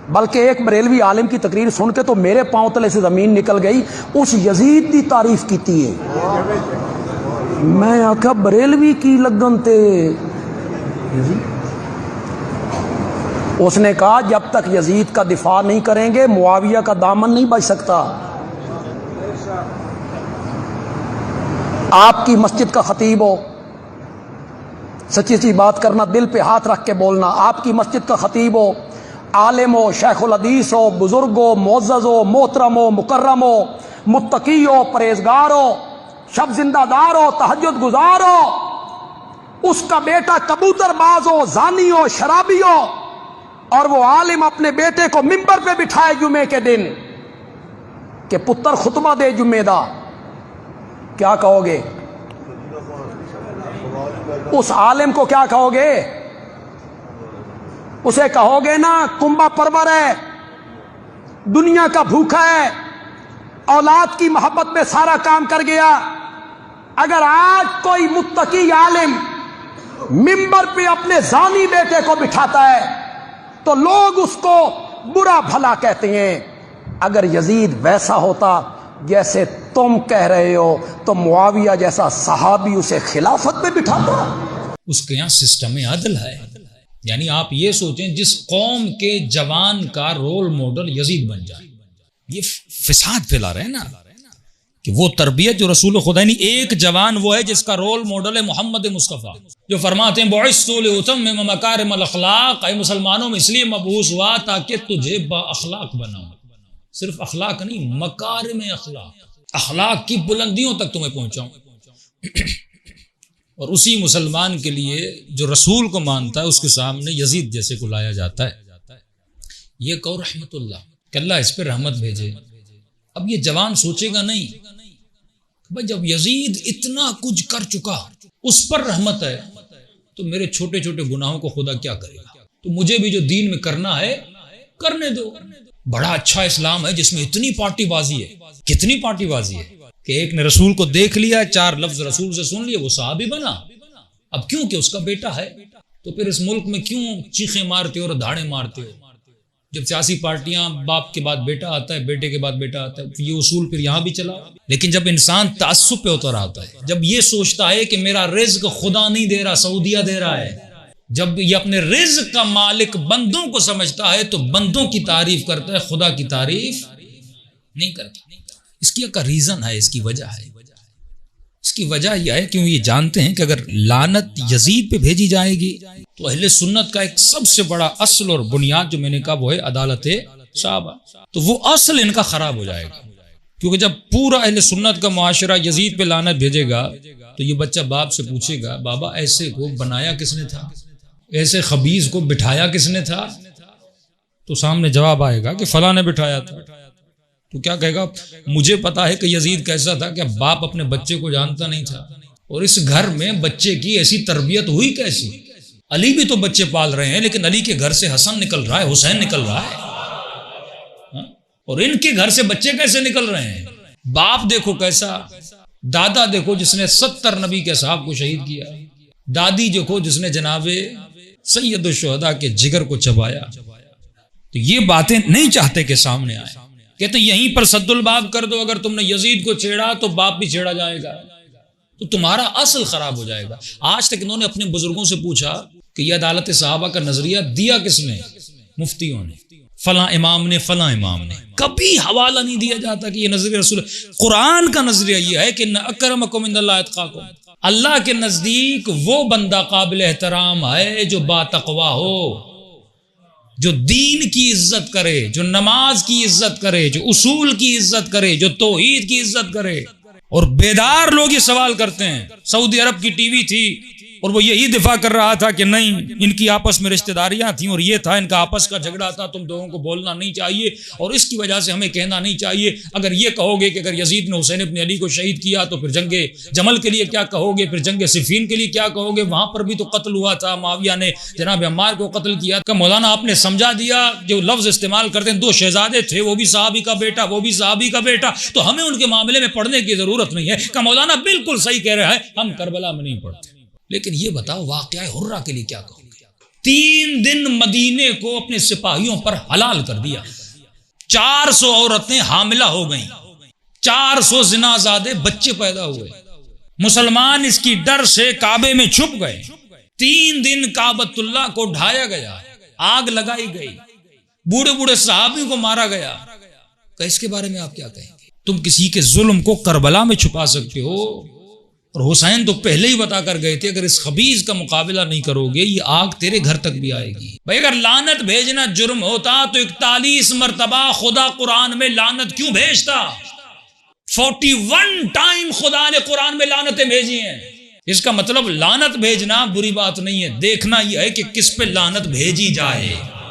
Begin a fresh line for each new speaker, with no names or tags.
بلکہ ایک بریلوی عالم کی تقریر سن کے تو میرے پاؤں تلے سے زمین نکل گئی. اس یزید دی تعریف کیتی ہے. میں آخا بریلوی کی لگن تے اس نے کہا جب تک یزید کا دفاع نہیں کریں گے معاویہ کا دامن نہیں بچ سکتا. آپ کی مسجد کا خطیب ہو, سچی سی بات کرنا, دل پہ ہاتھ رکھ کے بولنا, آپ کی مسجد کا خطیب ہو, عالم ہو, شیخ الحدیث ہو, بزرگ ہو, معزز ہو, محترم ہو, مکرم ہو, متقی ہو, پرہیزگار ہو, شب زندہ دار ہو, تہجد گزار ہو, اس کا بیٹا کبوتر باز ہو, زانی ہو, شرابی ہو, اور وہ عالم اپنے بیٹے کو ممبر پہ بٹھائے جمعے کے دن کہ پتر خطبہ دے جمعے دا, کیا کہو گے؟ اس عالم کو کیا کہو گے؟ اسے کہو گے نا کنبا پرور ہے, دنیا کا بھوکا ہے, اولاد کی محبت میں سارا کام کر گیا. اگر آج کوئی متقی عالم ممبر پہ اپنے زانی بیٹے کو بٹھاتا ہے تو لوگ اس کو برا بھلا کہتے ہیں. اگر یزید ویسا ہوتا جیسے تم کہہ رہے ہو تو معاویہ جیسا صحابی اسے خلافت میں بٹھاتا.
اس کے یہاں سسٹم عدل ہے. یعنی آپ یہ سوچیں جس قوم کے جوان کا رول ماڈل یزید بن جائے, یہ فساد پھیلا رہے ہیں نا, کہ وہ تربیت جو رسول خدا نے, ایک جوان وہ ہے جس کا رول ماڈل ہے محمد مصطفیٰ, جو فرماتے ہیں بعثت لأتمم مکارم الاخلاق, اے مسلمانوں میں اس لیے مبعوث ہوا تاکہ تجھے با اخلاق بناؤں. صرف اخلاق نہیں, مکارم اخلاق, اخلاق کی بلندیوں تک تمہیں پہنچاؤں. اور اسی مسلمان کے لیے جو رسول کو مانتا ہے اس کے سامنے یزید جیسے کو لایا جاتا ہے. یہ کہو رحمت اللہ کہ اللہ اس پہ رحمت بھیجے. اب یہ جوان سوچے گا نہیں بھائی جب یزید اتنا کچھ کر چکا اس پر رحمت ہے تو میرے چھوٹے چھوٹے گناہوں کو خدا کیا کرے گا, تو مجھے بھی جو دین میں کرنا ہے کرنے دو. بڑا اچھا اسلام ہے جس میں اتنی پارٹی بازی ہے. کتنی پارٹی بازی ہے کہ ایک نے رسول کو دیکھ لیا, 4 لفظ رسول سے سن لیے, وہ صحابی بنا. اب کیوں کہ اس کا بیٹا ہے, تو پھر اس ملک میں کیوں چیخیں مارتے ہو اور دھاڑے مارتے ہو؟ جب سیاسی پارٹیاں باپ کے بعد بیٹا آتا ہے, بیٹے کے بعد بیٹا آتا ہے, یہ اصول پھر یہاں بھی چلا. لیکن جب انسان تعصب پہ اتر آتا ہے, جب یہ سوچتا ہے کہ میرا رزق خدا نہیں دے رہا سعودیہ دے رہا ہے, جب یہ اپنے رزق کا مالک بندوں کو سمجھتا ہے تو بندوں کی تعریف کرتا ہے, خدا کی تعریف نہیں کرتا. اس کی ایک ریزن ہے, اس کی وجہ ہے. اس کی وجہ یہ ہے کہ یہ جانتے ہیں کہ اگر لعنت یزید پہ بھیجی جائے گی تو اہل سنت کا ایک سب سے بڑا اصل اور بنیاد جو میں نے کہا وہ ہے عدالت صحابہ, تو وہ اصل ان کا خراب ہو جائے گا. کیونکہ جب پورا اہل سنت کا معاشرہ یزید پہ لعنت بھیجے گا تو یہ بچہ باپ سے پوچھے گا بابا ایسے کو بنایا کس نے تھا, ایسے خبیث کو بٹھایا کس نے تھا؟ تو سامنے جواب آئے گا کہ فلاں نے بٹھایا تھا. تو کیا کہے گا, مجھے پتا ہے کہ یزید کیسا تھا, کہ باپ اپنے بچے کو جانتا نہیں تھا, اور اس گھر میں بچے کی ایسی تربیت ہوئی کیسی؟ علی بھی تو بچے پال رہے ہیں لیکن علی کے گھر سے حسن نکل رہا ہے, حسین نکل رہا ہے, اور ان کے گھر سے بچے کیسے نکل رہے ہیں؟ باپ دیکھو کیسا, دادا دیکھو جس نے 70 نبی کے صحاب کو شہید کیا, دادی دیکھو جس نے جناب سید الشہداء کے جگر کو چبایا. تو یہ باتیں نہیں چاہتے کہ سامنے آئے, کہتے ہیں یہیں پر سد الباب کر دو, اگر تم نے یزید کو چھیڑا تو باپ بھی چھیڑا جائے گا, تو تمہارا اصل خراب ہو جائے گا. آج تک انہوں نے اپنے بزرگوں سے پوچھا کہ یہ عدالت صحابہ کا نظریہ دیا کس نے؟ مفتیوں نے, فلاں امام نے, فلاں امام نے. کبھی حوالہ نہیں دیا جاتا کہ یہ نظریہ رسول. قرآن کا نظریہ یہ ہے کہ اکرمکم عند اللہ اتقاکم, اللہ کے نزدیک وہ بندہ قابل احترام ہے جو با تقوی ہو, جو دین کی عزت کرے, جو نماز کی عزت کرے, جو اصول کی عزت کرے, جو توحید کی عزت کرے. اور بیدار لوگ یہ سوال کرتے ہیں, سعودی عرب کی ٹی وی تھی اور وہ یہی دفاع کر رہا تھا کہ نہیں ان کی آپس میں رشتہ داریاں تھیں اور یہ تھا ان کا آپس کا جھگڑا تھا, تم دونوں کو بولنا نہیں چاہیے اور اس کی وجہ سے ہمیں کہنا نہیں چاہیے. اگر یہ کہو گے کہ اگر یزید نے حسین ابن علی کو شہید کیا تو پھر جنگ جمل کے لیے کیا کہو گے, پھر جنگ صفین کے لیے کیا کہو گے, وہاں پر بھی تو قتل ہوا تھا, معاویہ نے جناب عمار کو قتل کیا. کہ مولانا آپ نے سمجھا دیا, جو لفظ استعمال کرتے ہیں 2 شہزادے تھے, وہ بھی صحابی کا بیٹا, وہ بھی صحابی کا بیٹا, تو ہمیں ان کے معاملے میں پڑھنے کی ضرورت نہیں ہے. کہ مولانا بالکل صحیح کہہ رہا ہے, ہم کربلا میں نہیں پڑھتے. لیکن یہ بتاؤ واقعہ حرہ کے لیے کیا کہو گے, 3 دن مدینے کو اپنے سپاہیوں پر حلال کر دیا. 400 عورتیں حاملہ ہو گئیں، 400 زنازادے بچے پیدا ہوئے. مسلمان اس کی ڈر سے کعبے میں چھپ گئے. 3 دن کعبۃ اللہ کو ڈھایا گیا، آگ لگائی گئی، بوڑھے بوڑھے صحابیوں کو مارا گیا. کہ اس کے بارے میں آپ کیا کہیں گے؟ تم کسی کے ظلم کو کربلا میں چھپا سکتے ہو، اور حسین تو پہلے ہی بتا کر گئے تھے اگر اس خبیث کا مقابلہ نہیں کرو گے یہ آگ تیرے گھر تک بھی آئے گی. بھائی اگر لعنت بھیجنا جرم ہوتا تو 41 مرتبہ خدا قرآن میں لعنت کیوں بھیجتا؟ 41 ٹائم خدا نے قرآن میں لعنتیں بھیجی ہیں. اس کا مطلب لعنت بھیجنا بری بات نہیں ہے، دیکھنا یہ ہے کہ کس پہ لعنت بھیجی جائے.